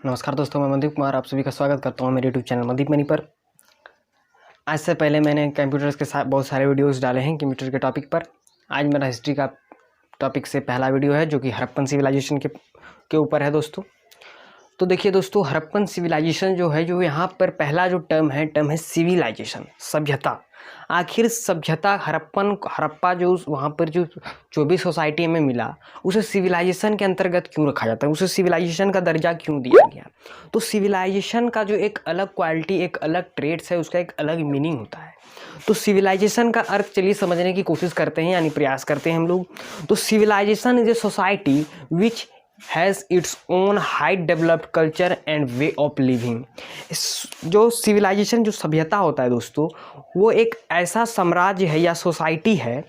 नमस्कार दोस्तों, मैं मनदीप कुमार आप सभी का स्वागत करता हूं मेरे यूट्यूब चैनल मनदीप मनी पर। आज से पहले मैंने कंप्यूटर्स के साथ बहुत सारे वीडियोस डाले हैं कंप्यूटर के टॉपिक पर। आज मेरा हिस्ट्री का टॉपिक से पहला वीडियो है जो कि हड़प्पन सिविलाइजेशन के ऊपर है दोस्तों। तो देखिए दोस्तों, हड़प्पन सिविलाइजेशन जो है, जो यहाँ पर पहला जो टर्म है सिविलाइजेशन, सभ्यता। आखिर सभ्यता हड़प्पा जो वहाँ पर जो भी सोसाइटी में मिला, उसे सिविलाइजेशन के अंतर्गत क्यों रखा जाता है, उसे सिविलाइजेशन का दर्जा क्यों दिया गया। तो सिविलाइजेशन का जो एक अलग क्वालिटी, एक अलग ट्रेड्स है, उसका एक अलग मीनिंग होता है। तो सिविलाइजेशन का अर्थ चलिए समझने की कोशिश करते हैं, यानी प्रयास करते हैं हम लोग। तो civilisation is a society which has its own high developed culture and way of living. जो सिविलाइजेशन, जो सभ्यता होता है दोस्तों, वो एक ऐसा साम्राज्य है या सोसाइटी है,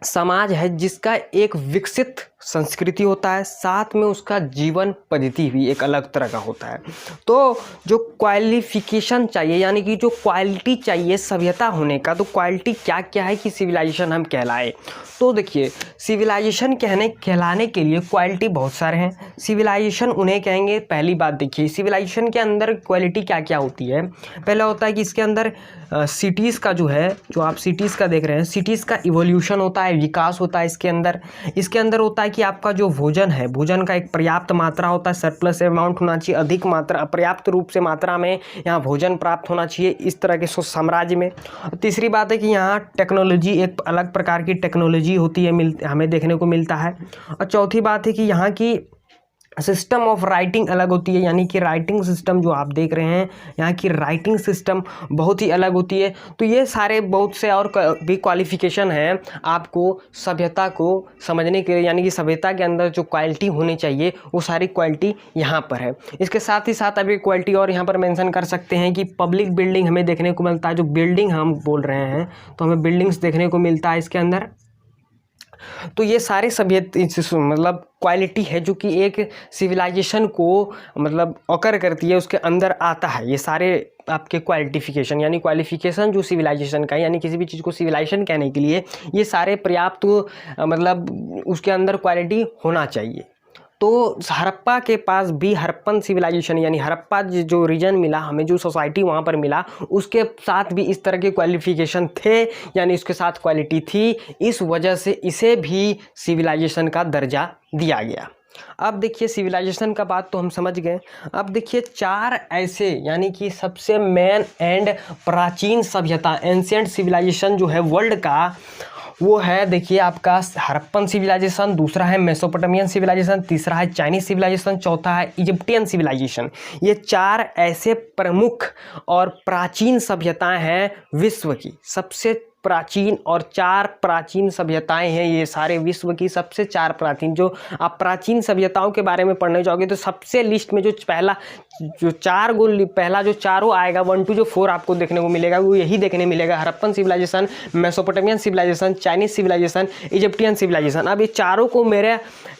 समाज है, जिसका एक विकसित संस्कृति होता है, साथ में उसका जीवन पद्धति भी एक अलग तरह का होता है। तो जो क्वालिफिकेशन चाहिए, यानी कि जो क्वालिटी चाहिए सभ्यता होने का, तो क्वालिटी क्या क्या है कि सिविलाइजेशन हम कहलाए। तो देखिए, सिविलाइजेशन कहलाने के लिए क्वालिटी बहुत सारे हैं। सिविलाइजेशन उन्हें कहेंगे, पहली बात देखिए, सिविलाइजेशन के अंदर क्वालिटी क्या क्या होती है। पहला होता है कि इसके अंदर सिटीज़ का जो है, जो आप सिटीज़ का देख रहे हैं, सिटीज़ का इवोल्यूशन होता है, विकास होता है इसके अंदर होता है कि आपका जो भोजन है, भोजन का एक पर्याप्त मात्रा होता है, सरप्लस अमाउंट होना चाहिए, अधिक मात्रा, अपर्याप्त रूप से मात्रा में यहाँ भोजन प्राप्त होना चाहिए, इस तरह के साम्राज्य में। तीसरी बात है कि यहाँ टेक्नोलॉजी, एक अलग प्रकार की टेक्नोलॉजी होती है, हमें देखने को मिलता है। और चौथी बात है कि यहाँ की सिस्टम ऑफ राइटिंग अलग होती है, यानी कि राइटिंग सिस्टम जो आप देख रहे हैं, यहाँ की राइटिंग सिस्टम बहुत ही अलग होती है। तो ये सारे बहुत से और भी क्वालिफिकेशन हैं आपको सभ्यता को समझने के लिए, यानी कि सभ्यता के अंदर जो क्वालिटी होनी चाहिए वो सारी क्वालिटी यहाँ पर है। इसके साथ ही साथ अभी क्वालिटी और यहाँ पर मेंशन कर सकते हैं कि पब्लिक बिल्डिंग हमें देखने को मिलता है। जो बिल्डिंग हम बोल रहे हैं, तो हमें बिल्डिंग्स देखने को मिलता है इसके अंदर। तो ये सारे मतलब क्वालिटी है जो कि एक सिविलाइजेशन को मतलब ऑकर करती है, उसके अंदर आता है। ये सारे आपके क्वालिफिकेशन, यानी क्वालिफिकेशन जो सिविलाइजेशन का है, यानी किसी भी चीज़ को सिविलाइजेशन कहने के लिए ये सारे पर्याप्त मतलब उसके अंदर क्वालिटी होना चाहिए। तो हड़प्पा के पास भी हड़प्पन सिविलाइजेशन, यानी हड़प्पा जो रीजन मिला हमें, जो सोसाइटी वहाँ पर मिला, उसके साथ भी इस तरह के क्वालिफिकेशन थे, यानी उसके साथ क्वालिटी थी। इस वजह से इसे भी सिविलाइजेशन का दर्जा दिया गया। अब देखिए, सिविलाइजेशन का बात तो हम समझ गए। अब देखिए चार ऐसे, यानी कि सबसे मेन एंड प्राचीन सभ्यता, एंशिएंट सिविलाइजेशन जो है वर्ल्ड का, वो है देखिए आपका हड़प्पन सिविलाइजेशन, दूसरा है मेसोपोटामियन सिविलाइजेशन, तीसरा है चाइनीज सिविलाइजेशन, चौथा है इजिप्टियन सिविलाइजेशन। ये चार ऐसे प्रमुख और प्राचीन सभ्यताएं हैं विश्व की, सबसे प्राचीन, और चार प्राचीन सभ्यताएं हैं ये सारे विश्व की सबसे चार प्राचीन। जो आप प्राचीन सभ्यताओं के बारे में पढ़ने जाओगे तो सबसे लिस्ट में जो पहला जो चारों आएगा, 1 to 4 आपको देखने को मिलेगा, वो यही देखने मिलेगा: Harappan civilisation, Mesopotamian civilisation, Chinese civilisation, Egyptian civilisation. अब ये चारों को मेरे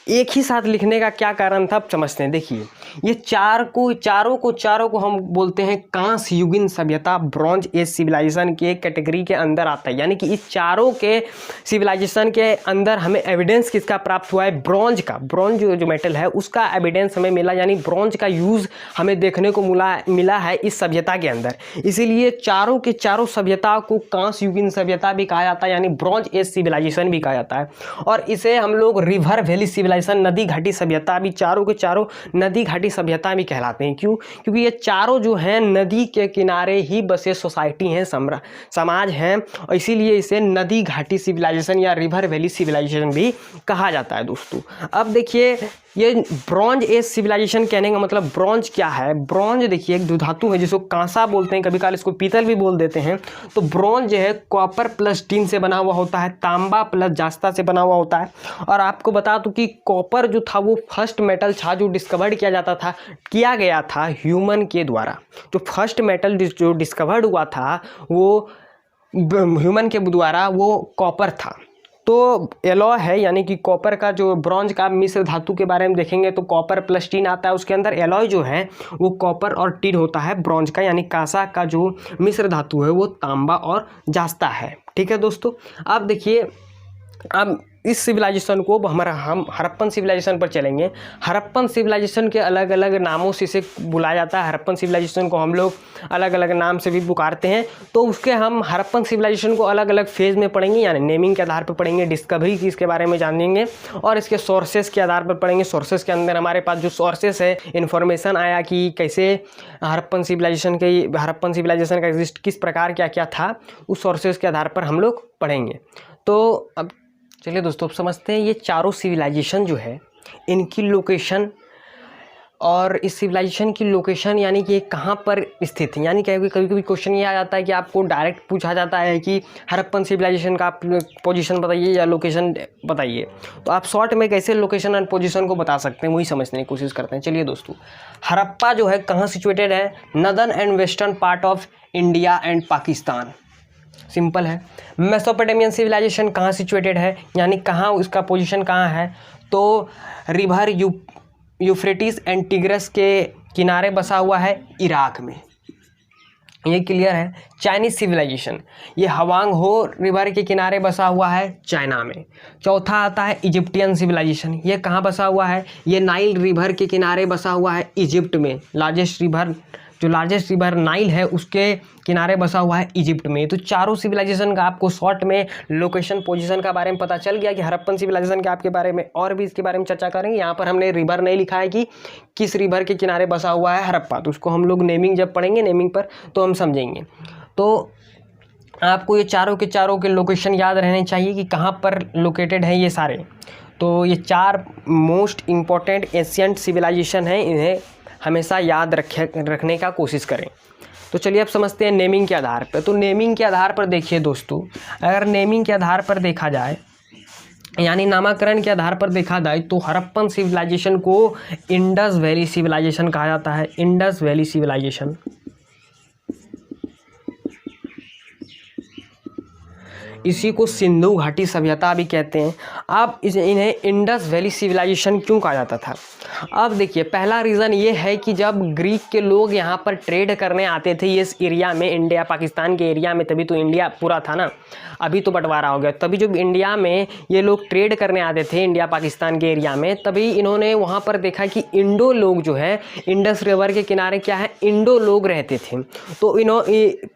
एक ही साथ लिखने का क्या कारण था, आप समझते हैं। देखिए, ये चारों को हम बोलते हैं कांस्य युगीन सभ्यता, ब्रॉन्ज एज सिविलाइजेशन के कैटेगरी के अंदर आता है। यानी कि इस चारों के सिविलाइजेशन के अंदर हमें एविडेंस किसका प्राप्त हुआ है, ब्रॉन्ज का। ब्रॉन्ज जो मेटल है उसका एविडेंस हमें मिला, यानी ब्रॉन्ज का यूज़ हमें देखने को मिला है इस सभ्यता के अंदर। इसीलिए चारों के चारों सभ्यता को कांस्य युगीन सभ्यता भी कहा जाता है, यानी ब्रॉन्ज एज सिविलाइजेशन भी कहा जाता है। और इसे हम लोग रिवर वैली सिविलाइजेशन, नदी घाटी सभ्यता भी, चारों के चारों नदी घाटी सभ्यता भी कहलाते हैं। क्यों? क्योंकि ये चारों जो हैं नदी के किनारे ही बसे सोसाइटी हैं, समाज हैं, और इसीलिए इसे नदी घाटी सिविलाइजेशन या रिवर वैली सिविलाइजेशन भी कहा जाता है दोस्तों। अब देखिए, ये ब्रॉन्ज एज सिविलाइजेशन कहने का मतलब ब्रॉन्ज क्या है। ब्रॉन्ज देखिए एक धातु है जिसको कांसा बोलते हैं, कभी काल इसको पीतल भी बोल देते हैं। तो ब्रॉन्ज जो है कॉपर प्लस टिन से बना हुआ होता है, तांबा प्लस जास्ता से बना हुआ होता है। और आपको बता दूं कि कॉपर जो था वो फर्स्ट मेटल था जो डिस्कवर्ड किया गया था ह्यूमन के द्वारा। जो फर्स्ट मेटल जो डिस्कवर्ड हुआ था वो ह्यूमन के द्वारा, वो कॉपर था। तो एलॉय है, यानी कि कॉपर का जो ब्रॉन्ज का मिश्र धातु के बारे में देखेंगे तो कॉपर प्लस टिन आता है, उसके अंदर एलॉय जो है वो कॉपर और टिन होता है ब्रॉन्ज का, यानी कांसा का जो मिश्र धातु है वो तांबा और जास्ता है। ठीक है दोस्तों। अब देखिए, अब इस सिविलाइजेशन को हम हड़प्पन सिविलाइजेशन पर चलेंगे। हड़प्पन सिविलाइजेशन के अलग अलग नामों से इसे बुलाया जाता है। हड़प्पन सिविलाइजेशन को हम लोग अलग अलग नाम से भी पुकारते हैं। तो उसके हम हड़प्पन सिविलाइजेशन को अलग अलग फेज़ में पढ़ेंगे, यानी नेमिंग के आधार पर पढ़ेंगे, डिस्कवरी की इसके बारे में जानेंगे और इसके सोर्सेस के आधार पर पढ़ेंगे। सोर्सेस के अंदर हमारे पास जो सोर्सेस है, इन्फॉर्मेशन आया कि कैसे हड़प्पन सिविलाइजेशन का एग्जिस्ट किस प्रकार क्या क्या था, उस सोर्सेस के आधार पर हम लोग पढ़ेंगे। तो अब चलिए दोस्तों, अब समझते हैं ये चारों सिविलाइजेशन जो है इनकी लोकेशन और इस सिविलाइजेशन की लोकेशन यानी कि कहाँ पर स्थित है। यानी कभी कभी क्वेश्चन ये आ जाता है कि आपको डायरेक्ट पूछा जाता है कि हड़प्पन सिविलाइजेशन का आप पोजीशन बताइए या लोकेशन बताइए, तो आप शॉर्ट में कैसे लोकेशन एंड पोजीशन को बता सकते हैं वही समझने की कोशिश करते हैं। चलिए दोस्तों, हड़प्पा जो है कहाँ सिचुएटेड है? Northern and western part of India and Pakistan. Simple है। मेसोपोटामियन सिविलाइजेशन कहाँ सिचुएटेड है, यानी कहाँ उसका पोजीशन कहाँ है? तो रिवर यूफ्रेटिस एंड टिग्रस के किनारे बसा हुआ है इराक में, ये क्लियर है। चाइनीज सिविलाइजेशन, ये हवांग हो रिवर के किनारे बसा हुआ है चाइना में। चौथा आता है इजिप्टियन सिविलाइजेशन, ये कहाँ बसा हुआ है? ये नाइल रिवर के किनारे बसा हुआ है इजिप्ट में। लार्जेस्ट रिवर नाइल है उसके किनारे बसा हुआ है इजिप्ट में। तो चारों सिविलाइजेशन का आपको शॉर्ट में लोकेशन पोजीशन का बारे में पता चल गया कि हड़प्पन सिविलाइजेशन के आपके बारे में और भी इसके बारे में चर्चा करेंगे। यहाँ पर हमने रिवर नहीं लिखा है कि किस रिवर के किनारे बसा हुआ है हड़प्पा, तो उसको हम लोग नेमिंग जब पढ़ेंगे नेमिंग पर तो हम समझेंगे। तो आपको ये चारों के लोकेशन याद रहने चाहिए कि कहाँ पर लोकेटेड है ये सारे। तो ये 4 मोस्ट इम्पॉर्टेंट एशियंट सिविलाइजेशन हैं, इन्हें हमेशा याद रखने का कोशिश करें। तो चलिए अब समझते हैं नेमिंग के आधार पर। तो नेमिंग के आधार पर देखिए दोस्तों, अगर नेमिंग के आधार पर देखा जाए यानी नामकरण के आधार पर देखा जाए तो हड़प्पन सिविलाइजेशन को इंडस वैली सिविलाइजेशन कहा जाता है। इंडस वैली सिविलाइजेशन, इसी को सिंधु घाटी सभ्यता भी कहते हैं। अब इन्हें इंडस वैली सिविलाइजेशन क्यों कहा जाता था? अब देखिए, पहला रीज़न ये है कि जब ग्रीक के लोग यहाँ पर ट्रेड करने आते थे इस एरिया में, इंडिया पाकिस्तान के एरिया में, तभी तो इंडिया पूरा था ना, अभी तो बंटवारा हो गया। तभी जब इंडिया में ये लोग ट्रेड करने आते थे इंडिया पाकिस्तान के एरिया में, तभी इन्होंने वहाँ पर देखा कि इंडो लोग जो है इंडस रिवर के किनारे क्या है, इंडो लोग रहते थे। तो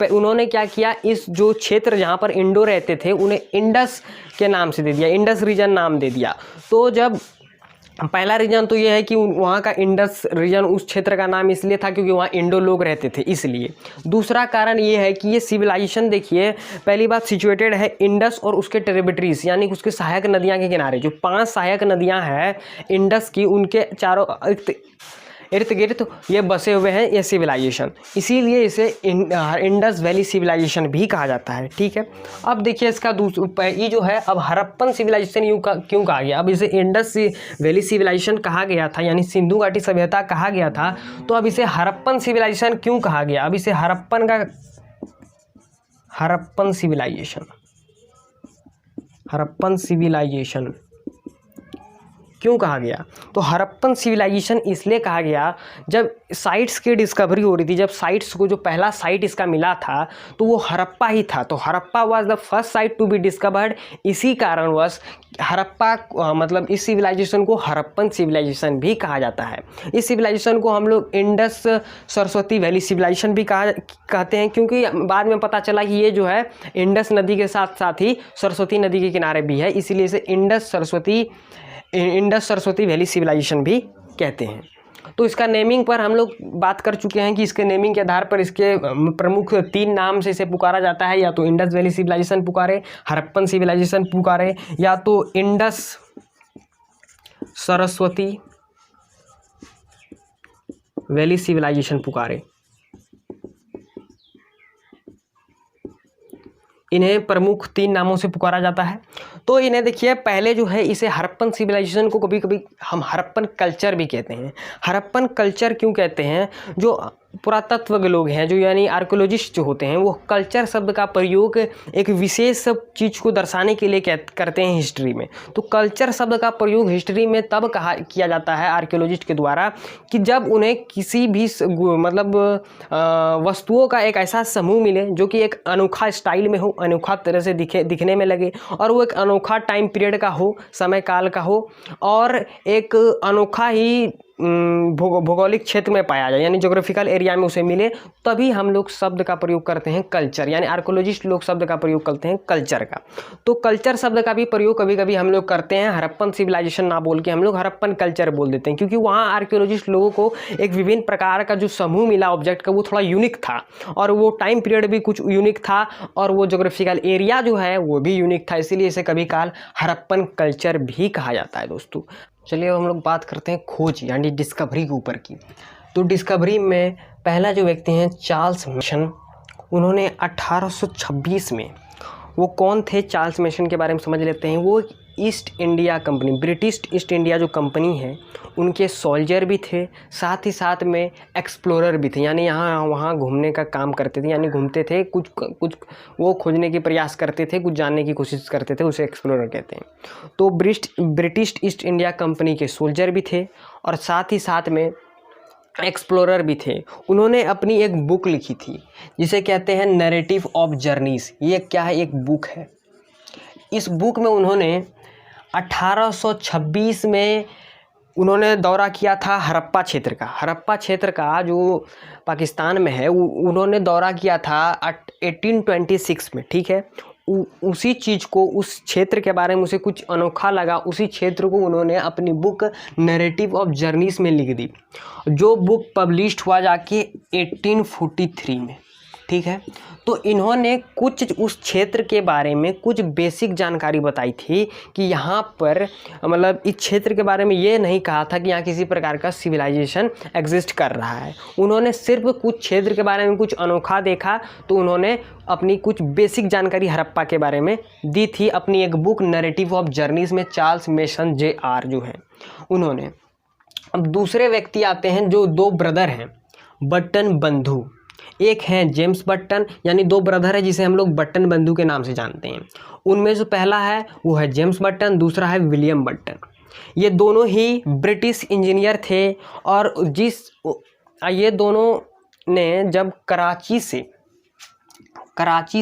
उन्होंने क्या किया, इस जो क्षेत्र जहाँ पर इंडो रहते थे उन्हें इंडस के नाम से दे दिया, इंडस रीजन नाम दे दिया। तो जब पहला रीजन तो ये है कि वहाँ का इंडस रीजन उस क्षेत्र का नाम इसलिए था क्योंकि वहाँ इंडो लोग रहते थे, इसलिए। दूसरा कारण ये है कि ये सिविलाइजेशन देखिए, पहली बात सिचुएटेड है इंडस और उसके ट्रिब्यूटरीज यानी कि उसके सहायक नदियाँ के किनारे। जो 5 सहायक नदियाँ हैं इंडस की, उनके चारों इर्द गिर्द ये बसे हुए हैं ये सिविलाइजेशन, इसीलिए इसे इंडस वैली सिविलाइजेशन भी कहा जाता है। ठीक है, अब देखिए इसका ये जो है, अब हड़प्पन सिविलाइजेशन क्यों कहा गया? अब इसे इंडस वैली सिविलाइजेशन कहा गया था, यानी सिंधु घाटी सभ्यता कहा गया था, तो अब इसे हड़प्पन सिविलाइजेशन क्यों कहा गया? अब इसे हड़प्पन सिविलाइजेशन क्यों कहा गया? तो हड़प्पन सिविलाइजेशन इसलिए कहा गया, जब साइट्स की डिस्कवरी हो रही थी, जब साइट्स को जो पहला साइट इसका मिला था तो वो हड़प्पा ही था। तो Harappa was the first site to be discovered. इसी कारणवश हड़प्पा मतलब इस सिविलाइजेशन को हड़प्पन सिविलाइजेशन भी कहा जाता है। इस सिविलाइजेशन को हम लोग इंडस सरस्वती वैली सिविलाइजेशन भी कहते हैं, क्योंकि बाद में पता चला कि ये जो है इंडस नदी के साथ साथ ही सरस्वती नदी के किनारे भी है, इसीलिए इसे इंडस सरस्वती वैली सिविलाइजेशन भी कहते हैं। तो इसका नेमिंग पर हम लोग बात कर चुके हैं कि इसके नेमिंग के आधार पर इसके प्रमुख 3 नाम से इसे पुकारा जाता है, या तो इंडस वैली सिविलाइजेशन पुकारे, हड़प्पन सिविलाइजेशन पुकारे, या तो इंडस सरस्वती वैली सिविलाइजेशन पुकारे। इन्हें प्रमुख 3 नामों से पुकारा जाता है। तो इन्हें देखिए, पहले जो है इसे हड़प्पन सिविलाइजेशन को कभी कभी हम हड़प्पन कल्चर भी कहते हैं। हड़प्पन कल्चर क्यों कहते हैं? जो पुरातत्व के लोग हैं जो यानी आर्कियोलॉजिस्ट जो होते हैं वो कल्चर शब्द का प्रयोग एक विशेष चीज़ को दर्शाने के लिए करते हैं हिस्ट्री में। तो कल्चर शब्द का प्रयोग हिस्ट्री में तब किया जाता है आर्कियोलॉजिस्ट के द्वारा कि जब उन्हें किसी भी मतलब वस्तुओं का एक ऐसा समूह मिले जो कि एक अनोखा स्टाइल में हो, अनोखा तरह से दिखने में लगे और वो एक अनोखा टाइम पीरियड का हो, समय काल का हो और एक अनोखा ही भौगोलिक क्षेत्र में पाया जाए यानी ज्योग्राफिकल एरिया में उसे मिले, तभी हम लोग शब्द का प्रयोग करते हैं कल्चर, यानी आर्कियोलॉजिस्ट लोग शब्द का प्रयोग करते हैं कल्चर का। तो कल्चर शब्द का भी प्रयोग कभी कभी हम लोग करते हैं, हड़प्पन सिविलाइजेशन ना बोल के हम लोग हड़प्पन कल्चर बोल देते हैं, क्योंकि वहाँ आर्कियोलॉजिस्ट लोगों को एक विभिन्न प्रकार का जो समूह मिला ऑब्जेक्ट का वो थोड़ा यूनिक था और वो टाइम पीरियड भी कुछ यूनिक था और वो ज्योग्राफिकल एरिया जो है वो भी यूनिक था, इसीलिए इसे कभी काल हड़प्पन कल्चर भी कहा जाता है दोस्तों। चलिए अब हम लोग बात करते हैं खोज यानी डिस्कवरी के ऊपर की। तो डिस्कवरी में पहला जो व्यक्ति हैं चार्ल्स मेसन, उन्होंने 1826 में, वो कौन थे चार्ल्स मेसन के बारे में समझ लेते हैं। वो east India company, British east India जो कंपनी है उनके सोल्जर भी थे, साथ ही साथ में एक्सप्लोरर भी थे, यानी यहाँ वहाँ घूमने का काम करते थे, यानी घूमते थे, कुछ वो खोजने की प्रयास करते थे, कुछ जानने की कोशिश करते थे, उसे एक्सप्लोरर कहते हैं। तो ब्रिटिश ईस्ट इंडिया कंपनी के सोल्जर भी थे और साथ ही साथ में एक्सप्लोरर भी थे। उन्होंने अपनी एक बुक लिखी थी जिसे कहते हैं नैरेटिव ऑफ जर्नीज। ये क्या है, एक बुक है। इस बुक में उन्होंने 1826 में उन्होंने दौरा किया था हड़प्पा क्षेत्र का। हड़प्पा क्षेत्र का जो पाकिस्तान में है उन्होंने दौरा किया था 1826 में, ठीक है। उसी चीज़ को, उस क्षेत्र के बारे में उसे कुछ अनोखा लगा, उसी क्षेत्र को उन्होंने अपनी बुक नैरेटिव ऑफ जर्नीज में लिख दी, जो बुक पब्लिश्ड हुआ जाके 1843 में, ठीक है। तो इन्होंने कुछ उस क्षेत्र के बारे में कुछ बेसिक जानकारी बताई थी कि यहाँ पर मतलब इस क्षेत्र के बारे में ये नहीं कहा था कि यहाँ किसी प्रकार का सिविलाइजेशन एग्जिस्ट कर रहा है। उन्होंने सिर्फ कुछ क्षेत्र के बारे में कुछ अनोखा देखा तो उन्होंने अपनी कुछ बेसिक जानकारी हड़प्पा के बारे में दी थी अपनी एक बुक नैरेटिव ऑफ जर्नीज में। चार्ल्स मेसन JR जो है उन्होंने। अब दूसरे व्यक्ति आते हैं जो दो ब्रदर हैं, बटन बंधु। एक है जेम्स बटन, यानी दो ब्रदर है जिसे हम लोग बटन बंधु के नाम से जानते हैं। उनमें जो पहला है वो है जेम्स बटन, दूसरा है विलियम बटन। ये दोनों ही ब्रिटिश इंजीनियर थे और ये दोनों ने जब कराची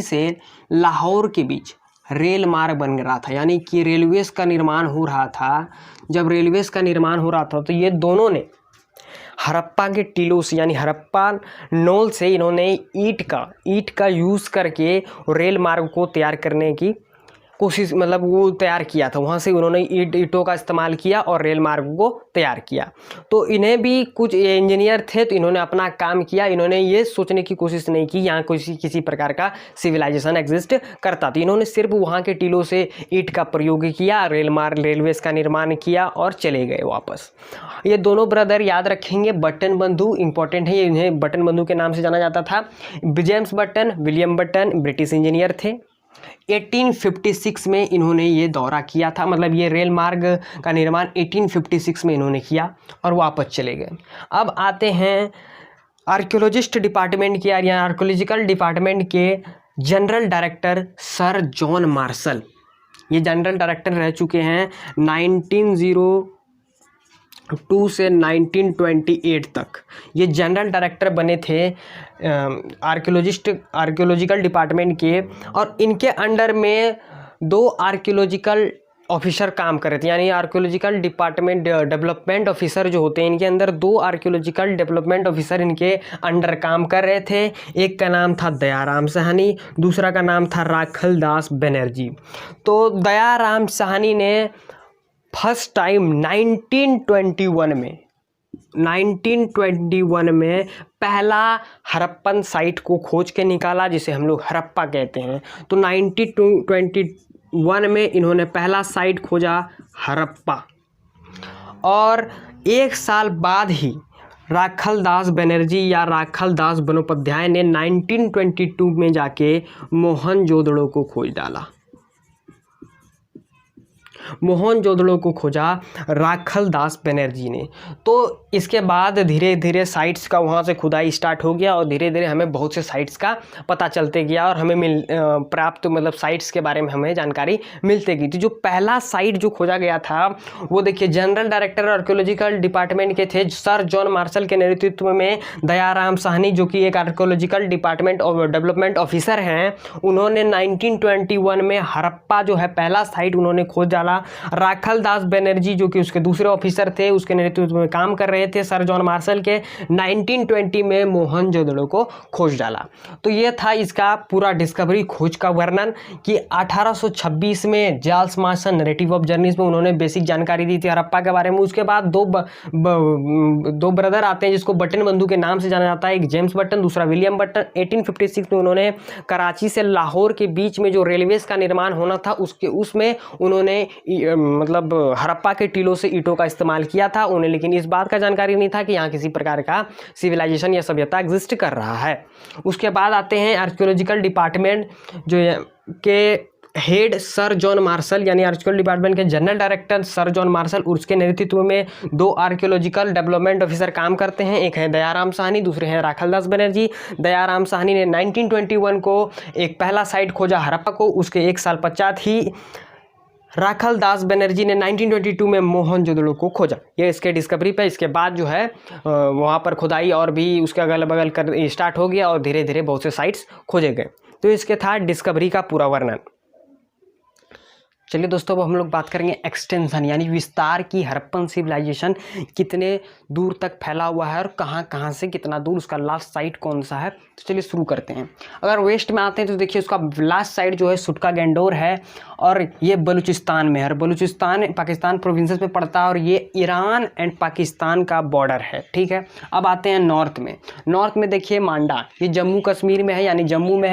से लाहौर के बीच रेल मार्ग बन रहा था, यानी कि रेलवेज का निर्माण हो रहा था, जब रेलवेज का निर्माण हो रहा था तो ये दोनों ने हड़प्पा के टीलों से यानी हड़प्पा नोल से इन्होंने ईंट का यूज़ करके रेल मार्ग को तैयार करने की कोशिश, मतलब वो तैयार किया था। वहाँ से उन्होंने ईंटों का इस्तेमाल किया और रेल मार्ग को तैयार किया। तो इन्हें भी कुछ इंजीनियर थे तो इन्होंने अपना काम किया। इन्होंने ये सोचने की कोशिश नहीं की यहाँ किसी प्रकार का सिविलाइजेशन एग्जिस्ट करता। तो इन्होंने सिर्फ वहाँ के टीलों से ईंट का प्रयोग किया, रेलवेज का निर्माण किया और चले गए वापस। ये दोनों ब्रदर याद रखेंगे, बटन बंधु इंपॉर्टेंट है, इन्हें बटन बंधु के नाम से जाना जाता था। James button, William button British engineer थे। 1856 में इन्होंने ये दौरा किया था, मतलब ये रेल मार्ग का निर्माण 1856 में इन्होंने किया और वापस चले गए। अब आते हैं आर्कियोलॉजिस्ट डिपार्टमेंट के या आर्कियोलॉजिकल डिपार्टमेंट के general director sir John Marshall. ये जनरल डायरेक्टर रह चुके हैं 1902 से 1928 तक। ये जनरल डायरेक्टर बने थे आर्कियोलॉजिकल डिपार्टमेंट के, और इनके अंडर में 2 आर्कियोलॉजिकल ऑफिसर काम कर रहे थे, यानी आर्कियोलॉजिकल डिपार्टमेंट डेवलपमेंट ऑफिसर जो होते हैं, इनके अंदर 2 आर्कियोलॉजिकल डेवलपमेंट ऑफिसर इनके अंडर काम कर रहे थे। एक का नाम था दयाराम साहनी, दूसरा का नाम था राखल दास बनर्जी। तो दयाराम साहनी ने फर्स्ट टाइम 1921 में पहला हड़प्पन साइट को खोज के निकाला, जिसे हम लोग हड़प्पा कहते हैं। तो 1921 में इन्होंने पहला साइट खोजा हड़प्पा, और 1 साल बाद ही राखल दास बनर्जी या राखल दास बंदोपाध्याय ने 1922 में जाके मोहनजोदड़ो को खोज डाला। मोहनजोदड़ो को खोजा राखल दास बनर्जी ने। तो इसके बाद धीरे धीरे साइट्स का वहाँ से खुदाई स्टार्ट हो गया और धीरे धीरे हमें बहुत से साइट्स का पता चलते गया और हमें प्राप्त मतलब साइट्स के बारे में हमें जानकारी मिलती गई। तो जो पहला साइट जो खोजा गया था वो देखिए जनरल डायरेक्टर आर्कियोलॉजिकल डिपार्टमेंट के थे सर जॉन मार्शल के नेतृत्व में दयाराम साहनी जो कि एक आर्कियोलॉजिकल डिपार्टमेंट और डेवलपमेंट ऑफिसर हैं, उन्होंने 1921 में हड़प्पा जो है पहला साइट उन्होंने खोज डाला। राखल दास बनर्जी जो कि उसके दूसरे ऑफिसर थे, उसके नेतृत्व में काम कर रहे थे सर जॉन मार्शल के, 1920 में मोहनजोदड़ो को खोज डाला। तो ये था इसका पूरा डिस्कवरी खोज का वर्णन कि 1826 में चार्ल्स मार्शन नैरेटिव ऑफ जर्नीज में उन्होंने बेसिक जानकारी दी थी हड़प्पा के बारे में। उसके बाद दो ब्रदर आते हैं जिसको बटन बंधु के नाम से जाना जाता है, एक जेम्स बटन दूसरा विलियम बटन। 1856 में उन्होंने कराची से लाहौर के बीच में जो रेलवेज का निर्माण होना था उसमें उन्होंने मतलब हड़प्पा के टीलों से ईंटों का इस्तेमाल किया था उन्हें, लेकिन इस बात का जानकारी नहीं था कि यहाँ किसी प्रकार का सिविलाइजेशन या सभ्यता एग्जिस्ट कर रहा है। उसके बाद आते हैं आर्कियोलॉजिकल डिपार्टमेंट जो के हेड सर जॉन मार्शल यानी आर्कियोलॉजिकल डिपार्टमेंट के general director sir John Marshall और उसके नेतृत्व में 2 आर्कियोलॉजिकल डेवलपमेंट ऑफिसर काम करते हैं, एक है दयाराम साहनी दूसरे हैं राखल दास बनर्जी। दयाराम साहनी ने 1921 को एक पहला साइट खोजा हड़प्पा को, उसके एक साल पश्चात ही राखल दास बनर्जी ने 1922 में मोहनजोदड़ो को खोजा। ये इसके डिस्कवरी पे इसके बाद जो है वहाँ पर खुदाई और भी उसके अगल बगल कर स्टार्ट हो गया और धीरे धीरे बहुत से साइट्स खोजे गए। तो इसके था डिस्कवरी का पूरा वर्णन। चलिए दोस्तों अब हम लोग बात करेंगे एक्सटेंशन यानी विस्तार की। हड़प्पन सिविलाइजेशन कितने दूर तक फैला हुआ है और कहाँ कहाँ से कितना दूर, उसका लास्ट साइट कौन सा है। तो चलिए शुरू करते हैं। अगर वेस्ट में आते हैं तो देखिए उसका लास्ट साइट जो है सुटका गैंडोर है और ये बलूचिस्तान में है और बलूचिस्तान पाकिस्तान प्रोविंसेस में पड़ता है और ये ईरान एंड पाकिस्तान का बॉर्डर है। ठीक है, अब आते हैं नॉर्थ में। नॉर्थ में देखिए मांडा, ये जम्मू कश्मीर में है यानी जम्मू में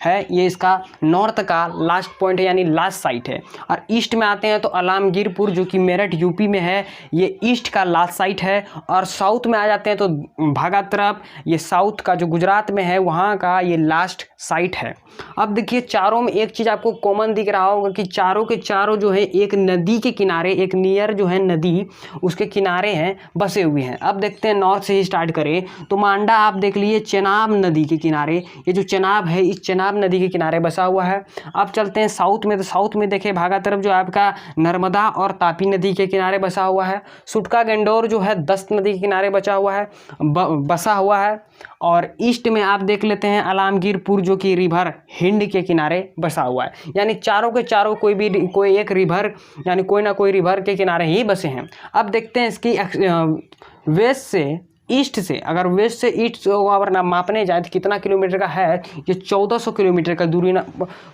है ये इसका नॉर्थ का लास्ट पॉइंट है यानी लास्ट साइट है। और ईस्ट में आते हैं तो आलमगीरपुर जो कि मेरठ यूपी में है, ये ईस्ट का लास्ट साइट है। और साउथ में आ जाते हैं तो भागा तरफ, ये साउथ का जो गुजरात में है वहाँ का ये लास्ट साइट है। अब देखिए चारों में एक चीज़ आपको कॉमन दिख रहा होगा कि चारों के चारों जो है एक नदी के किनारे, एक नियर जो है नदी उसके किनारे हैं, बसे हुए हैं। अब देखते हैं नॉर्थ से ही स्टार्ट करें तो मांडा आप देख लीजिए चेनाब नदी के किनारे, ये जो चेनाब है इस चेनाब नदी के किनारे बसा हुआ है। अब चलते हैं साउथ में, तो साउथ में देखिए भागा तरफ जो आपका नर्मदा और तापी नदी के किनारे बसा हुआ है। सुटका गैंडोर जो है दस्त नदी के किनारे बचा हुआ है बसा हुआ है। और ईस्ट में आप देख लेते हैं आलमगीरपुर जो कि रिवर हिंद के किनारे बसा हुआ है। यानी चारों के चारों कोई एक रिवर यानी कोई ना कोई रिवर के किनारे ही बसे हैं। अब देखते हैं इसकी वेस्ट से ईस्ट से, अगर वेस्ट से ईस्ट अगर ना मापने जाए तो कितना किलोमीटर का है, ये 1400 किलोमीटर का दूरी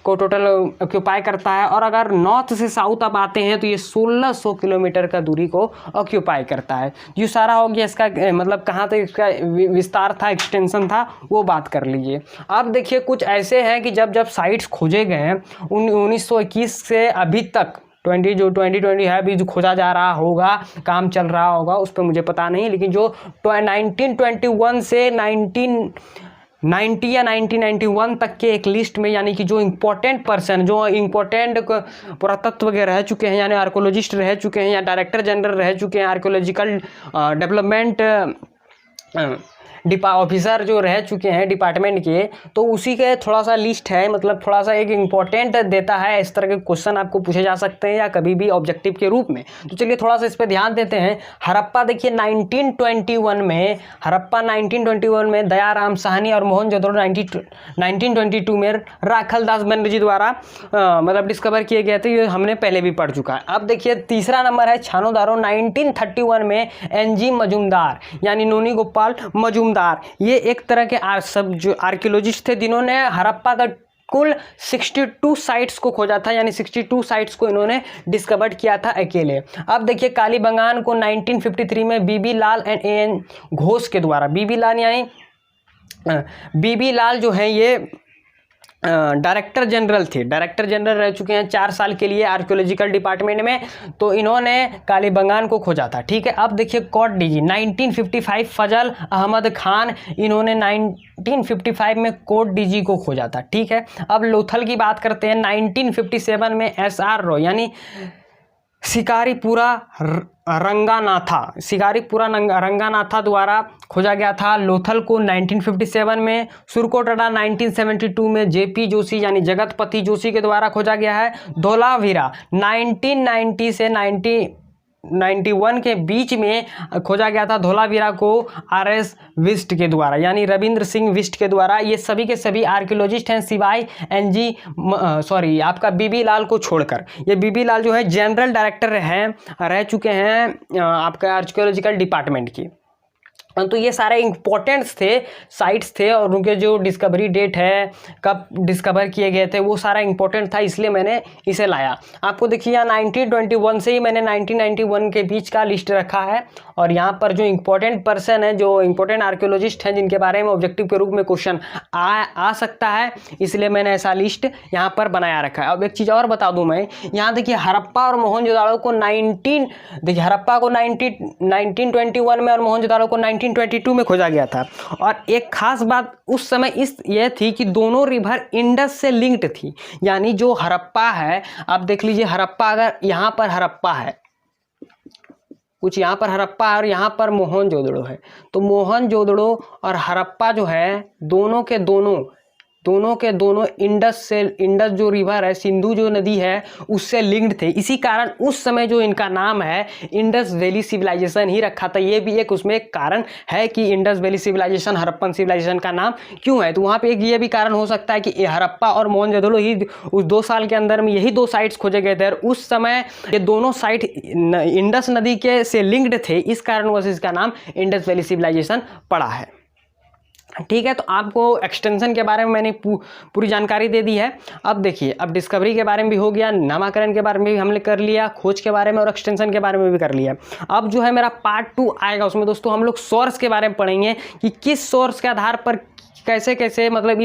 को टोटल ऑक्यूपाई करता है। और अगर नॉर्थ से साउथ आप आते हैं तो ये 1600 किलोमीटर का दूरी को ऑक्यूपाई करता है। ये सारा हो गया इसका मतलब कहाँ तक इसका विस्तार था, एक्सटेंशन था, वो बात कर लीजिए। अब देखिए कुछ ऐसे हैं कि जब साइट्स खोजे गए हैं 1921 से अभी तक 2020 है अभी जो खोजा जा रहा होगा, काम चल रहा होगा, उस पर मुझे पता नहीं, लेकिन जो 1921 से 1990 या 1991 तक के एक लिस्ट में यानी कि जो इम्पोर्टेंट पर्सन, जो इम्पोर्टेंट पुरातत्व के रह चुके हैं यानी आर्कोलॉजिस्ट रह चुके हैं या डायरेक्टर जनरल रह चुके हैं आर्कोलॉजिकल डेवलपमेंट ऑफिसर जो रह चुके हैं डिपार्टमेंट के, तो उसी के थोड़ा सा लिस्ट है, मतलब थोड़ा सा एक इम्पोर्टेंट देता है। इस तरह के क्वेश्चन आपको पूछे जा सकते हैं या कभी भी ऑब्जेक्टिव के रूप में। तो चलिए थोड़ा सा इस पर ध्यान देते हैं। हड़प्पा देखिए 1921 में दयाराम साहनी और मोहनजोदड़ो 1922 में राखल दास बनर्जी द्वारा मतलब डिस्कवर किए गए थे। ये हमने पहले भी पढ़ चुका है। अब देखिए तीसरा नंबर है छानोदारो 1931 में NG मजूमदार यानी नोनी गोपाल मजूमदार। ये एक तरह के सब जो आर्कियोलॉजिस्ट थे जिन्होंने हड़प्पा का कुल 62 साइट्स को खोजा था, यानी 62 साइट्स को इन्होंने डिस्कवर किया था अकेले। अब देखिए कालीबंगान को 1953 में बीबी लाल एंड AN घोष के द्वारा, बीबी लाल जो है ये डायरेक्टर जनरल थे, डायरेक्टर जनरल रह चुके हैं 4 साल के लिए आर्कियोलॉजिकल डिपार्टमेंट में, तो इन्होंने कालीबंगान को खोजा था। ठीक है, अब देखिए कोट डीजी 1955 फजल अहमद खान, इन्होंने 1955 में कोट डीजी को खोजा था। ठीक है, अब लोथल की बात करते हैं 1957 में SR रॉय यानी शिकारीपुरा रंगानाथा द्वारा खोजा गया था। लोथल को 1957 में, सुरकोटड़ा 1972 में जेपी जोशी यानी जगतपति जोशी के द्वारा खोजा गया है। धोलावीरा 1990 से 1991 के बीच में खोजा गया था। धोलावीरा को RS विस्ट के द्वारा यानी रविंद्र सिंह विस्ट के द्वारा। ये सभी के सभी आर्कियोलॉजिस्ट हैं सिवाय आपका बीबी लाल को छोड़कर। ये बीबी लाल जो है जनरल डायरेक्टर रह चुके हैं आपका आर्कियोलॉजिकल डिपार्टमेंट की। तो ये सारे इंपॉर्टेंट्स थे, साइट्स थे, और उनके जो डिस्कवरी डेट है, कब डिस्कवर किए गए थे, वो सारा इंपॉर्टेंट था, इसलिए मैंने इसे लाया। आपको देखिए यहाँ 1921 से ही मैंने 1991 के बीच का लिस्ट रखा है। और यहाँ पर जो इंपॉर्टेंट पर्सन है, जो इंपॉर्टेंट आर्कियोलॉजिस्ट हैं, जिनके बारे में ऑब्जेक्टिव के रूप में क्वेश्चन आ सकता है, इसलिए मैंने ऐसा लिस्ट यहाँ पर बनाया रखा है। अब एक चीज़ और बता दूँ मैं, यहाँ देखिए हड़प्पा और मोहनजोदाड़ो को हड़प्पा को 1921 में और मोहनजोदाड़ो को 1922 में खोजा गया था। और एक खास बात उस समय यह थी कि दोनों रिवर इंडस से लिंक्ड थी। यानी जो हड़प्पा है, आप देख लीजिए हड़प्पा, अगर यहाँ पर हड़प्पा है, कुछ यहाँ पर हड़प्पा और यहाँ पर मोहनजोदड़ो है, तो मोहनजोदड़ो और हड़प्पा जो है दोनों के दोनों इंडस जो रिवर है, सिंधु जो नदी है, उससे लिंक्ड थे। इसी कारण उस समय जो इनका नाम है इंडस वैली सिविलाइजेशन ही रखा था। ये भी एक उसमें एक कारण है कि Indus valley civilisation Harappan civilisation का नाम क्यों है। तो वहाँ पे एक ये भी कारण हो सकता है कि हड़प्पा और मोहनजोदड़ो ही उस 2 साल के अंदर में यही 2 साइट्स खोजे गए थे, और उस समय ये दोनों साइट इंडस नदी के से लिंक्ड थे। इस कारणवश इसका नाम इंडस वैली सिविलाइजेशन पड़ा है। ठीक है, तो आपको एक्सटेंशन के बारे में मैंने पूरी जानकारी दे दी है। अब देखिए, अब डिस्कवरी के बारे में भी हो गया, नामाकरण के बारे में भी हमने कर लिया, खोज के बारे में और एक्सटेंशन के बारे में भी कर लिया। अब जो है मेरा पार्ट 2 आएगा, उसमें दोस्तों हम लोग सोर्स के बारे में पढ़ेंगे कि किस सोर्स के आधार पर कैसे मतलब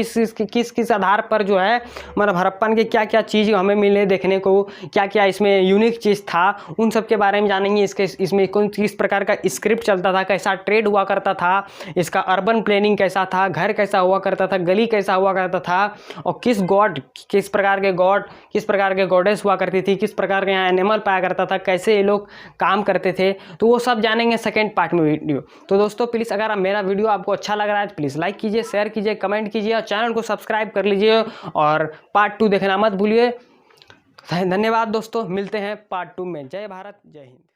किस आधार पर जो है मतलब हड़प्पन के क्या क्या चीज़ हमें मिले देखने को, क्या क्या इसमें यूनिक चीज़ था, उन सब के बारे में जानेंगे। इसमें किस प्रकार का स्क्रिप्ट चलता था, कैसा ट्रेड हुआ करता था, इसका अर्बन प्लानिंग कैसा था, घर कैसा हुआ करता था, गली कैसा हुआ करता था, और किस प्रकार के गॉडेस हुआ करती थी, किस प्रकार के यहाँ एनिमल पाया करता था, कैसे ये लोग काम करते थे, तो वो सब जानेंगे सेकेंड पार्ट में वीडियो। तो दोस्तों प्लीज़ अगर मेरा वीडियो आपको अच्छा लग रहा है तो प्लीज़ लाइक कीजिए, शेयर कीजिए, कमेंट कीजिए और चैनल को सब्सक्राइब कर लीजिए, और पार्ट 2 देखना मत भूलिए। धन्यवाद दोस्तों, मिलते हैं पार्ट 2 में। जय भारत, जय हिंद।